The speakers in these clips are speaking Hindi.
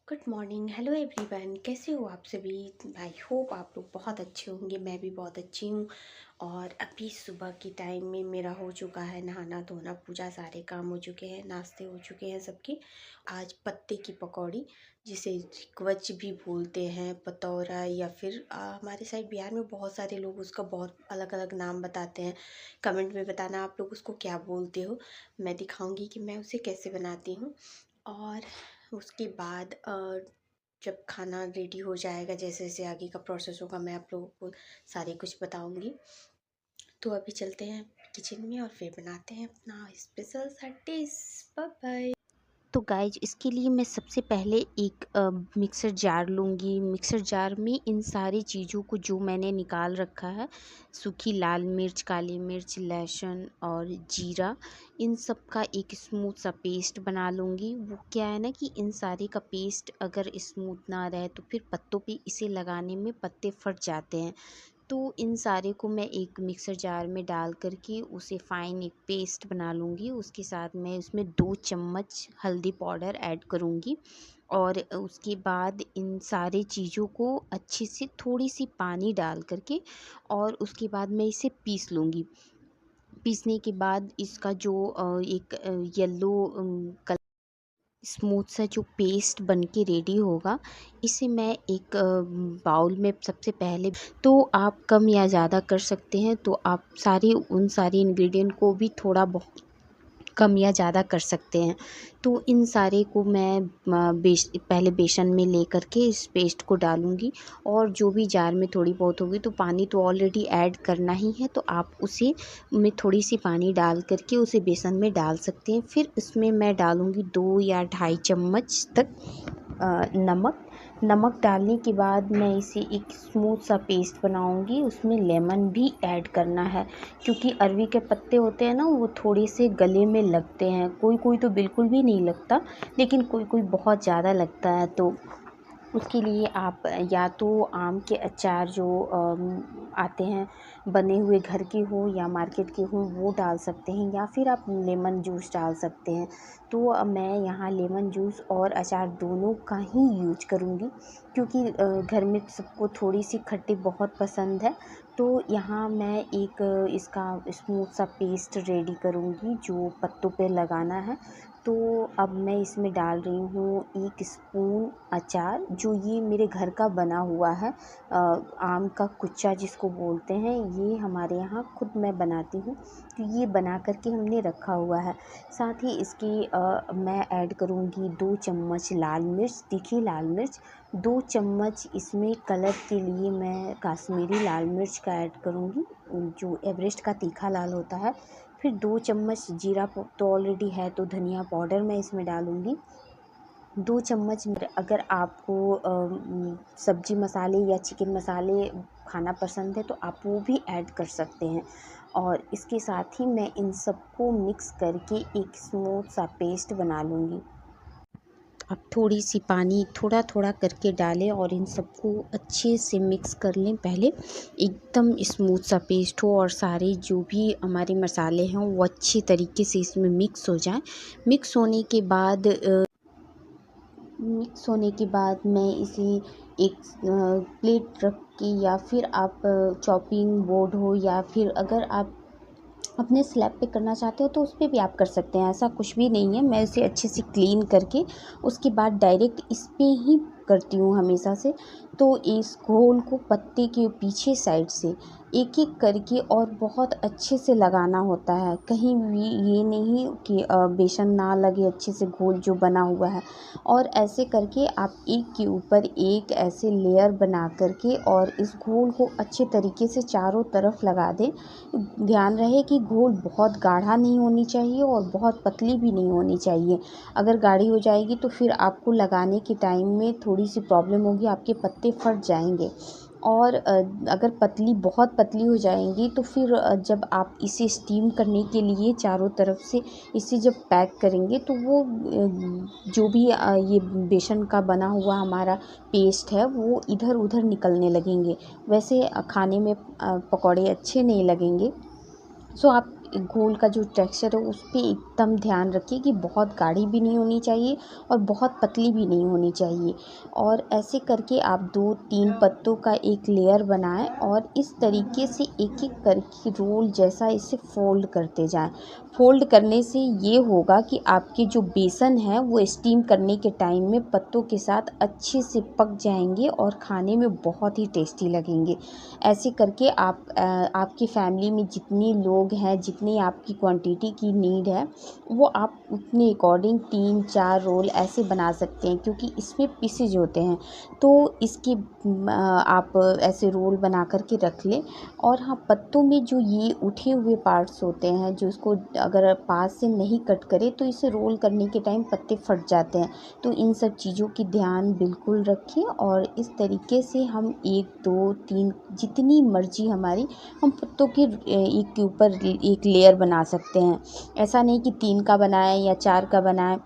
Good morning, hello everyone. कैसे हो आप सभी? आई होप आप लोग बहुत अच्छे होंगे। मैं भी बहुत अच्छी हूँ। और अभी सुबह के टाइम में मेरा हो चुका है नहाना धोना, पूजा, सारे काम हो चुके हैं, नाश्ते हो चुके हैं सबके। आज पत्ते की पकौड़ी, जिसे क्वच भी बोलते हैं, पतौरा, या फिर हमारे साइड बिहार में बहुत सारे लोग उसका बहुत अलग अलग नाम बताते हैं। कमेंट में बताना आप लोग उसको क्या बोलते हो। मैं दिखाऊंगी कि मैं उसे कैसे बनाती हूँ। और उसके बाद जब खाना रेडी हो जाएगा, जैसे जैसे आगे का प्रोसेस होगा, मैं आप लोगों को सारे कुछ बताऊंगी। तो अभी चलते हैं किचन में और फिर बनाते हैं अपना स्पेशल सा डिश। Bye bye. तो गाइज, इसके लिए मैं सबसे पहले एक मिक्सर जार लूँगी। मिक्सर जार में इन सारी चीज़ों को जो मैंने निकाल रखा है, सूखी लाल मिर्च, काली मिर्च, लहसुन और जीरा, इन सब का एक स्मूथ सा पेस्ट बना लूँगी। वो क्या है ना कि इन सारे का पेस्ट अगर स्मूथ ना रहे तो फिर पत्तों पे इसे लगाने में पत्ते फट जाते हैं। तो इन सारे को मैं एक मिक्सर जार में डाल करके उसे फ़ाइन एक पेस्ट बना लूँगी। उसके साथ मैं उसमें 2 चम्मच हल्दी पाउडर ऐड करूँगी और उसके बाद इन सारी चीज़ों को अच्छे से थोड़ी सी पानी डाल करके और उसके बाद मैं इसे पीस लूँगी। पीसने के बाद इसका जो एक येलो कलर स्मूथ सा जो पेस्ट बन के रेडी होगा, इसे मैं एक बाउल में सबसे पहले, तो आप कम या ज़्यादा कर सकते हैं। तो आप सारे उन सारे इंग्रेडिएंट को भी थोड़ा बहुत कम या ज़्यादा कर सकते हैं। तो इन सारे को मैं पहले बेसन में ले करके इस पेस्ट को डालूँगी। और जो भी जार में थोड़ी बहुत होगी, तो पानी तो ऑलरेडी ऐड करना ही है, तो आप उसे में थोड़ी सी पानी डाल करके उसे बेसन में डाल सकते हैं। फिर इसमें मैं डालूँगी 2 या ढाई चम्मच तक नमक। नमक डालने के बाद मैं इसे एक स्मूथ सा पेस्ट बनाऊंगी। उसमें लेमन भी ऐड करना है, क्योंकि अरवी के पत्ते होते हैं ना, वो थोड़े से गले में लगते हैं। कोई कोई तो बिल्कुल भी नहीं लगता, लेकिन कोई कोई बहुत ज़्यादा लगता है। तो उसके लिए आप या तो आम के अचार जो आते हैं बने हुए, घर के हो या मार्केट के हो, वो डाल सकते हैं, या फिर आप लेमन जूस डाल सकते हैं। तो मैं यहाँ लेमन जूस और अचार दोनों का ही यूज करूँगी, क्योंकि घर में सबको थोड़ी सी खट्टी बहुत पसंद है। तो यहाँ मैं एक इसका स्मूथ सा पेस्ट रेडी करूँगी जो पत्तों पे लगाना है। तो अब मैं इसमें डाल रही हूँ 1 स्पून अचार, जो ये मेरे घर का बना हुआ है। आम का कुच्चा जिसको बोलते हैं, ये हमारे यहाँ खुद मैं बनाती हूँ, तो ये बना करके हमने रखा हुआ है। साथ ही इसकी मैं ऐड करूँगी 2 चम्मच लाल मिर्च, तीखी लाल मिर्च। 2 चम्मच इसमें कलर के लिए मैं काश्मीरी लाल मिर्च का ऐड करूँगी, जो एवरेस्ट का तीखा लाल होता है। फिर 2 चम्मच जीरा तो ऑलरेडी है, तो धनिया पाउडर मैं इसमें डालूँगी 2 चम्मच। अगर आपको सब्जी मसाले या चिकन मसाले खाना पसंद है, तो आप वो भी ऐड कर सकते हैं। और इसके साथ ही मैं इन सबको मिक्स करके एक स्मूथ सा पेस्ट बना लूँगी। आप थोड़ी सी पानी थोड़ा थोड़ा करके डालें और इन सबको अच्छे से मिक्स कर लें। पहले एकदम स्मूथ सा पेस्ट हो और सारे जो भी हमारे मसाले हैं वो अच्छी तरीके से इसमें मिक्स हो जाएं। मिक्स होने के बाद मैं इसे एक प्लेट रख के, या फिर आप चॉपिंग बोर्ड हो, या फिर अगर आप अपने स्लैब पे करना चाहते हो तो उस पे भी आप कर सकते हैं। ऐसा कुछ भी नहीं है। मैं इसे अच्छे से क्लीन करके उसके बाद डायरेक्ट इस पे ही करती हूँ हमेशा से। तो इस घोल को पत्ते के पीछे साइड से एक एक करके और बहुत अच्छे से लगाना होता है। कहीं भी ये नहीं कि बेसन ना लगे अच्छे से घोल जो बना हुआ है। और ऐसे करके आप एक के ऊपर एक ऐसे लेयर बना करके और इस घोल को अच्छे तरीके से चारों तरफ लगा दें। ध्यान रहे कि घोल बहुत गाढ़ा नहीं होनी चाहिए और बहुत पतली भी नहीं होनी चाहिए। अगर गाढ़ी हो जाएगी तो फिर आपको लगाने के टाइम में थोड़ी सी प्रॉब्लम होगी, आपके पत्ते फट जाएंगे। और अगर बहुत पतली हो जाएंगी तो फिर जब आप इसे स्टीम करने के लिए चारों तरफ से इसे जब पैक करेंगे, तो वो जो भी ये बेसन का बना हुआ हमारा पेस्ट है, वो इधर उधर निकलने लगेंगे। वैसे खाने में पकौड़े अच्छे नहीं लगेंगे। सो आप घोल का जो टेक्सचर है उस पे एकदम ध्यान रखिए कि बहुत गाढ़ी भी नहीं होनी चाहिए और बहुत पतली भी नहीं होनी चाहिए। और ऐसे करके आप 2-3 पत्तों का एक लेयर बनाएं और इस तरीके से एक एक करके रोल जैसा इसे फोल्ड करते जाएं। फोल्ड करने से ये होगा कि आपके जो बेसन है वो स्टीम करने के टाइम में पत्तों के साथ अच्छे से पक जाएंगे और खाने में बहुत ही टेस्टी लगेंगे। ऐसे करके आपकी फैमिली में जितने लोग हैं, जितनी आपकी क्वांटिटी की नीड है, वो आप उतने अकॉर्डिंग 3-4 रोल ऐसे बना सकते हैं, क्योंकि इसमें पीसेज होते हैं। तो इसकी आप ऐसे रोल बना कर के रख लें। और हाँ, पत्तों में जो ये उठे हुए पार्ट्स होते हैं, जो इसको अगर पास से नहीं कट करें तो इसे रोल करने के टाइम पत्ते फट जाते हैं। तो इन सब चीज़ों की ध्यान बिल्कुल रखें और इस तरीके से हम 1-2-3 जितनी मर्ज़ी हमारी, हम पत्तों की एक के ऊपर एक लेयर बना सकते हैं। ऐसा नहीं कि 3 का बनाएं या 4 का बनाएं।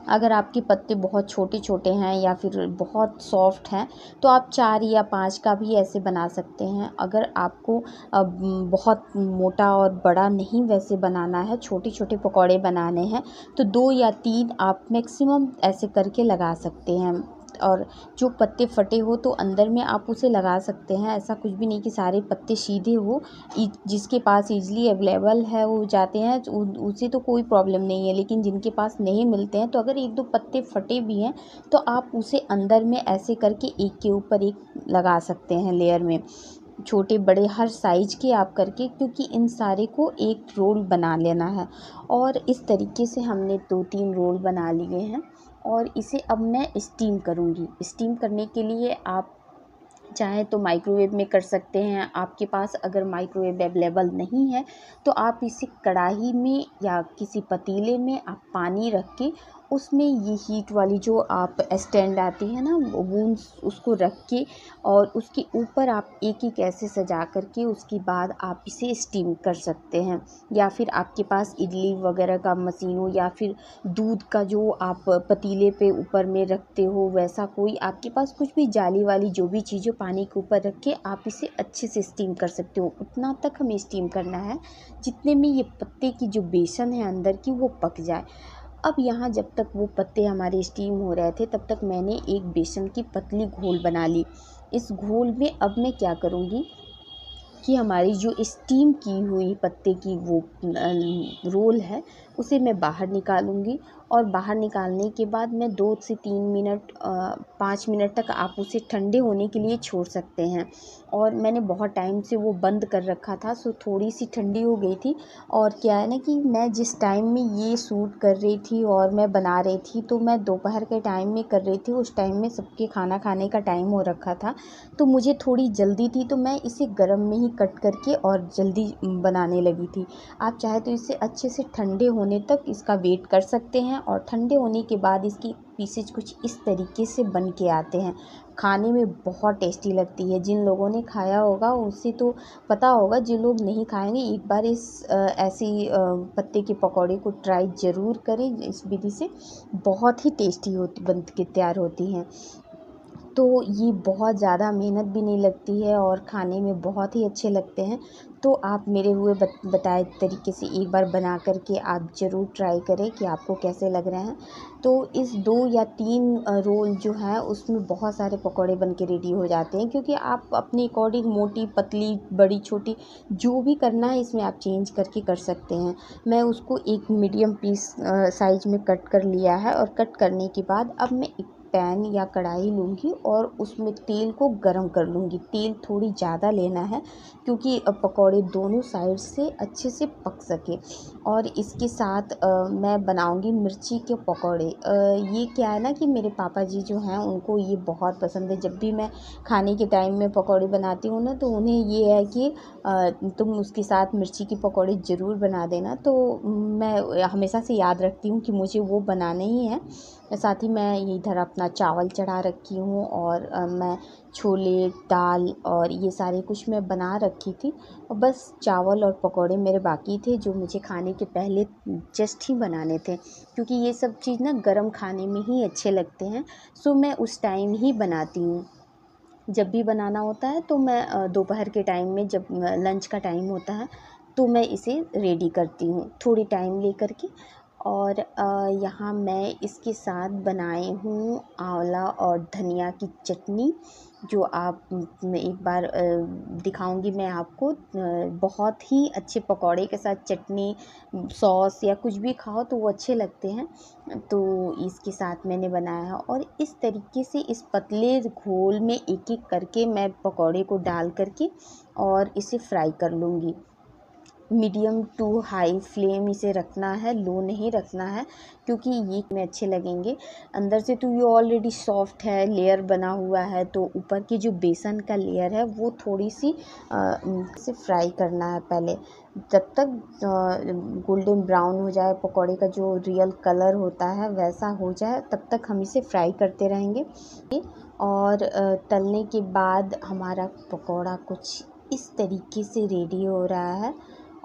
अगर आपके पत्ते बहुत छोटे छोटे हैं या फिर बहुत सॉफ्ट हैं तो आप 4 या 5 का भी ऐसे बना सकते हैं। अगर आपको बहुत मोटा और बड़ा नहीं वैसे बनाना है, छोटे छोटे पकौड़े बनाने हैं, तो 2 या 3 आप मैक्सिमम ऐसे करके लगा सकते हैं। और जो पत्ते फटे हो तो अंदर में आप उसे लगा सकते हैं। ऐसा कुछ भी नहीं कि सारे पत्ते सीधे हो। जिसके पास ईज़िली अवेलेबल है वो जाते हैं, उसे तो कोई प्रॉब्लम नहीं है, लेकिन जिनके पास नहीं मिलते हैं तो अगर 1-2 पत्ते फटे भी हैं तो आप उसे अंदर में ऐसे करके एक के ऊपर एक लगा सकते हैं लेयर में। छोटे बड़े हर साइज़ के आप करके, क्योंकि इन सारे को एक रोल बना लेना है। और इस तरीके से हमने 2-3 रोल बना लिए हैं और इसे अब मैं स्टीम करूँगी। स्टीम करने के लिए आप चाहे तो माइक्रोवेव में कर सकते हैं। आपके पास अगर माइक्रोवेव अवेलेबल नहीं है तो आप इसे कढ़ाई में या किसी पतीले में आप पानी रख के उसमें ये हीट वाली जो आप स्टैंड आती है ना वून, उसको रख के और उसके ऊपर आप एक एक ऐसे सजा करके उसके बाद आप इसे स्टीम कर सकते हैं। या फिर आपके पास इडली वगैरह का मशीन हो या फिर दूध का जो आप पतीले पे ऊपर में रखते हो, वैसा कोई आपके पास कुछ भी जाली वाली जो भी चीज़ हो, पानी के ऊपर रख के आप इसे अच्छे से स्टीम कर सकते हो। उतना तक हमें स्टीम करना है जितने में ये पत्ते की जो बेसन है अंदर की वो पक जाए। अब यहाँ जब तक वो पत्ते हमारे स्टीम हो रहे थे तब तक मैंने एक बेसन की पतली घोल बना ली। इस घोल में अब मैं क्या करूँगी कि हमारी जो स्टीम की हुई पत्ते की वो रोल है उसे मैं बाहर निकालूंगी। और बाहर निकालने के बाद मैं 2 से 3 मिनट 5 मिनट तक आप उसे ठंडे होने के लिए छोड़ सकते हैं। और मैंने बहुत टाइम से वो बंद कर रखा था, सो थोड़ी सी ठंडी हो गई थी। और क्या है ना कि मैं जिस टाइम में ये शूट कर रही थी और मैं बना रही थी तो मैं दोपहर के टाइम में कर रही थी। उस टाइम में सबके खाना खाने का टाइम हो रखा था, तो मुझे थोड़ी जल्दी थी, तो मैं इसे गरम में ही कट करके और जल्दी बनाने लगी थी। आप चाहे तो इसे अच्छे से ठंडे होने तक इसका वेट कर सकते हैं और ठंडे होने के बाद इसकी पीसेज कुछ इस तरीके से बन के आते हैं। खाने में बहुत टेस्टी लगती है। जिन लोगों ने खाया होगा उसे तो पता होगा, जिन लोग नहीं खाएंगे एक बार इस ऐसी पत्ते के पकौड़े को ट्राई ज़रूर करें। इस विधि से बहुत ही टेस्टी होती बन के तैयार होती हैं। तो ये बहुत ज़्यादा मेहनत भी नहीं लगती है और खाने में बहुत ही अच्छे लगते हैं। तो आप मेरे हुए बताए तरीके से एक बार बना कर के आप ज़रूर ट्राई करें कि आपको कैसे लग रहे हैं। तो इस 2 या 3 रोल जो हैं उसमें बहुत सारे पकौड़े बन के रेडी हो जाते हैं, क्योंकि आप अपने अकॉर्डिंग मोटी पतली बड़ी छोटी जो भी करना है इसमें आप चेंज करके कर सकते हैं। मैं उसको एक मीडियम पीस साइज़ में कट कर लिया है और कट करने के बाद अब मैं पैन या कढ़ाई लूँगी और उसमें तेल को गरम कर लूँगी। तेल थोड़ी ज़्यादा लेना है क्योंकि पकौड़े दोनों साइड से अच्छे से पक सके। और इसके साथ मैं बनाऊँगी मिर्ची के पकौड़े। ये क्या है ना कि मेरे पापा जी जो हैं उनको ये बहुत पसंद है। जब भी मैं खाने के टाइम में पकौड़े बनाती हूँ ना तो उन्हें ये है कि तुम उसके साथ मिर्ची के पकौड़े ज़रूर बना देना। तो मैं हमेशा से याद रखती हूँ कि मुझे वो बनाने ही हैं। साथ ही मैं इधर अपना चावल चढ़ा रखी हूँ और मैं छोले दाल और ये सारे कुछ मैं बना रखी थी। और बस चावल और पकौड़े मेरे बाकी थे जो मुझे खाने के पहले जस्ट ही बनाने थे, क्योंकि ये सब चीज़ ना गरम खाने में ही अच्छे लगते हैं। सो मैं उस टाइम ही बनाती हूँ। जब भी बनाना होता है तो मैं दोपहर के टाइम में जब लंच का टाइम होता है तो मैं इसे रेडी करती हूँ थोड़ी टाइम लेकर के। और यहाँ मैं इसके साथ बनाए हूँ आंवला और धनिया की चटनी, जो आप मैं एक बार दिखाऊंगी मैं आपको। बहुत ही अच्छे पकौड़े के साथ चटनी, सॉस या कुछ भी खाओ तो वो अच्छे लगते हैं। तो इसके साथ मैंने बनाया है, और इस तरीके से इस पतले घोल में एक एक करके मैं पकौड़े को डाल करके और इसे फ्राई कर लूँगी। मीडियम टू हाई फ्लेम इसे रखना है, लो नहीं रखना है, क्योंकि ये में अच्छे लगेंगे। अंदर से तो ये ऑलरेडी सॉफ्ट है, लेयर बना हुआ है, तो ऊपर की जो बेसन का लेयर है वो थोड़ी सी से फ्राई करना है पहले, जब तक गोल्डन ब्राउन हो जाए, पकौड़े का जो रियल कलर होता है वैसा हो जाए, तब तक हम इसे फ्राई करते रहेंगे। और तलने के बाद हमारा पकौड़ा कुछ इस तरीके से रेडी हो रहा है,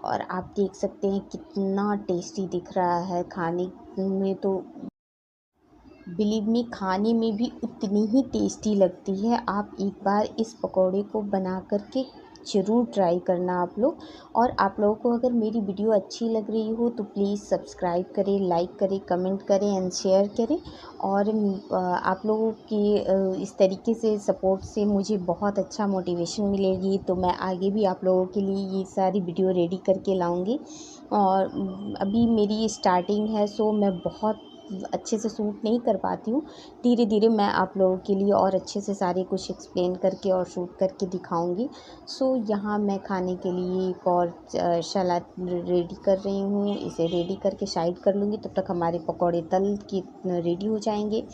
और आप देख सकते हैं कितना टेस्टी दिख रहा है। खाने में तो बिलीव मी, खाने में भी उतनी ही टेस्टी लगती है। आप एक बार इस पकौड़े को बना करके ज़रूर ट्राई करना आप लोग। और आप लोगों को अगर मेरी वीडियो अच्छी लग रही हो तो प्लीज़ सब्सक्राइब करें, लाइक करें, कमेंट करें एंड शेयर करें। और आप लोगों की इस तरीके से सपोर्ट से मुझे बहुत अच्छा मोटिवेशन मिलेगी, तो मैं आगे भी आप लोगों के लिए ये सारी वीडियो रेडी करके लाऊंगी। और अभी मेरी स्टार्टिंग है, सो मैं बहुत अच्छे से शूट नहीं कर पाती हूँ। धीरे धीरे मैं आप लोगों के लिए और अच्छे से सारे कुछ एक्सप्लेन करके और शूट करके दिखाऊंगी। सो यहाँ मैं खाने के लिए एक और सलाद रेडी कर रही हूँ, इसे रेडी करके साइड कर लूँगी, तब तक हमारे पकौड़े तल के रेडी हो जाएंगे।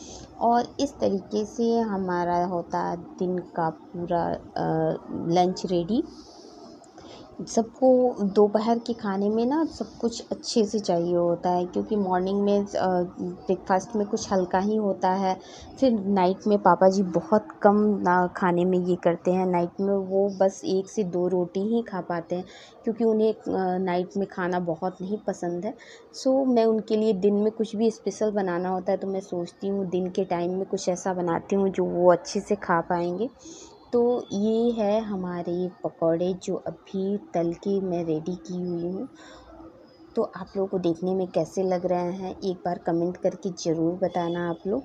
और इस तरीके से हमारा होता है दिन का पूरा लंच रेडी। सबको दोपहर के खाने में ना सब कुछ अच्छे से चाहिए होता है, क्योंकि मॉर्निंग में ब्रेकफास्ट में कुछ हल्का ही होता है। फिर नाइट में पापा जी बहुत कम खाने में ये करते हैं, नाइट में वो बस 1 से 2 रोटी ही खा पाते हैं, क्योंकि उन्हें नाइट में खाना बहुत नहीं पसंद है। सो मैं उनके लिए दिन में कुछ भी स्पेशल बनाना होता है, तो मैं सोचती हूँ दिन के टाइम में कुछ ऐसा बनाती हूँ जो वो अच्छे से खा पाएंगे। तो ये है हमारे पकौड़े जो अभी तल के मैं रेडी की हुई हूँ। तो आप लोगों को देखने में कैसे लग रहे हैं, एक बार कमेंट करके ज़रूर बताना आप लोग।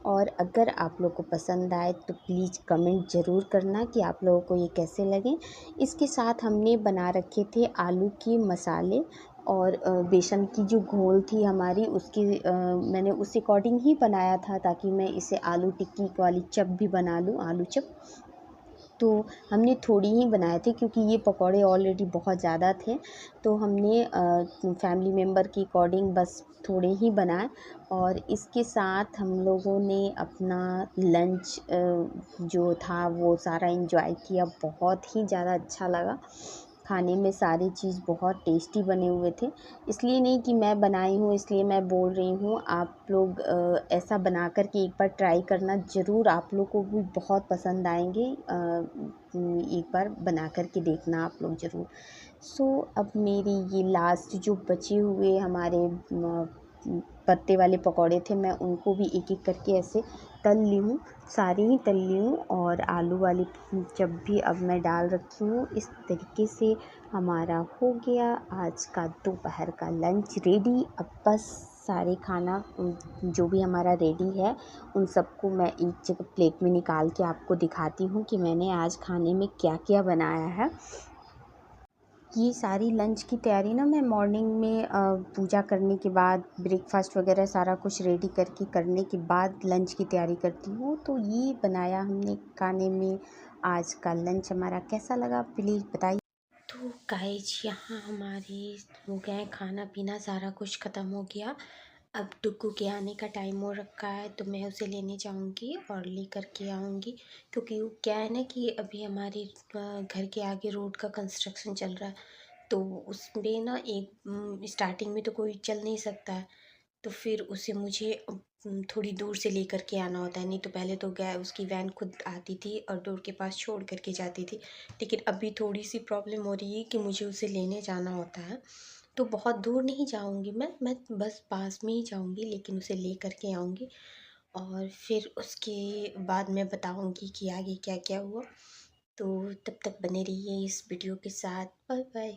और अगर आप लोग को पसंद आए तो प्लीज़ कमेंट ज़रूर करना कि आप लोगों को ये कैसे लगे। इसके साथ हमने बना रखे थे आलू के मसाले, और बेसन की जो घोल थी हमारी उसकी मैंने उस अकॉर्डिंग ही बनाया था, ताकि मैं इसे आलू टिक्की वाली चप भी बना लूँ, आलू चप। तो हमने थोड़ी ही बनाए थे, क्योंकि ये पकौड़े ऑलरेडी बहुत ज़्यादा थे, तो हमने फैमिली मेम्बर के अकॉर्डिंग बस थोड़े ही बनाए। और इसके साथ हम लोगों ने अपना लंच जो था वो सारा एंजॉय किया, बहुत ही ज़्यादा अच्छा लगा। खाने में सारी चीज़ बहुत टेस्टी बने हुए थे। इसलिए नहीं कि मैं बनाई हूँ इसलिए मैं बोल रही हूँ, आप लोग ऐसा बना कर के एक बार ट्राई करना ज़रूर, आप लोग को भी बहुत पसंद आएंगे। एक बार बना कर के देखना आप लोग ज़रूर। सो अब मेरी ये लास्ट जो बचे हुए हमारे पत्ते वाले पकौड़े थे, मैं उनको भी एक एक करके ऐसे तल ली हूँ, सारी ही तल ली हूँ। और आलू वाली जब भी अब मैं डाल रखी हूँ। इस तरीके से हमारा हो गया आज का दोपहर का लंच रेडी। अब बस सारे खाना जो भी हमारा रेडी है उन सबको मैं एक जगह प्लेट में निकाल के आपको दिखाती हूँ कि मैंने आज खाने में क्या क्या बनाया है। ये सारी लंच की तैयारी ना मैं मॉर्निंग में पूजा करने के बाद, ब्रेकफास्ट वगैरह सारा कुछ रेडी करके करने के बाद लंच की तैयारी करती हूँ। तो ये बनाया हमने खाने में। आज का लंच हमारा कैसा लगा प्लीज़ बताइए। तो गाइज यहाँ हमारे हो गए खाना पीना, सारा कुछ ख़त्म हो गया। अब डुग्गू के आने का टाइम हो रखा है, तो मैं उसे लेने जाऊंगी और लेकर के आऊँगी। क्योंकि वो क्या है ना कि अभी हमारे घर के आगे रोड का कंस्ट्रक्शन चल रहा है, तो उसमें ना एक स्टार्टिंग में तो कोई चल नहीं सकता है, तो फिर उसे मुझे थोड़ी दूर से लेकर के आना होता है। नहीं तो पहले तो गया उसकी वैन खुद आती थी और डोर के पास छोड़ करके जाती थी, लेकिन अभी थोड़ी सी प्रॉब्लम हो रही है कि मुझे उसे लेने जाना होता है। तो बहुत दूर नहीं जाऊंगी मैं बस पास में ही जाऊंगी, लेकिन उसे ले करके आऊँगी। और फिर उसके बाद मैं बताऊंगी कि आगे क्या क्या हुआ। तो तब तक बने रहिए इस वीडियो के साथ। Bye bye.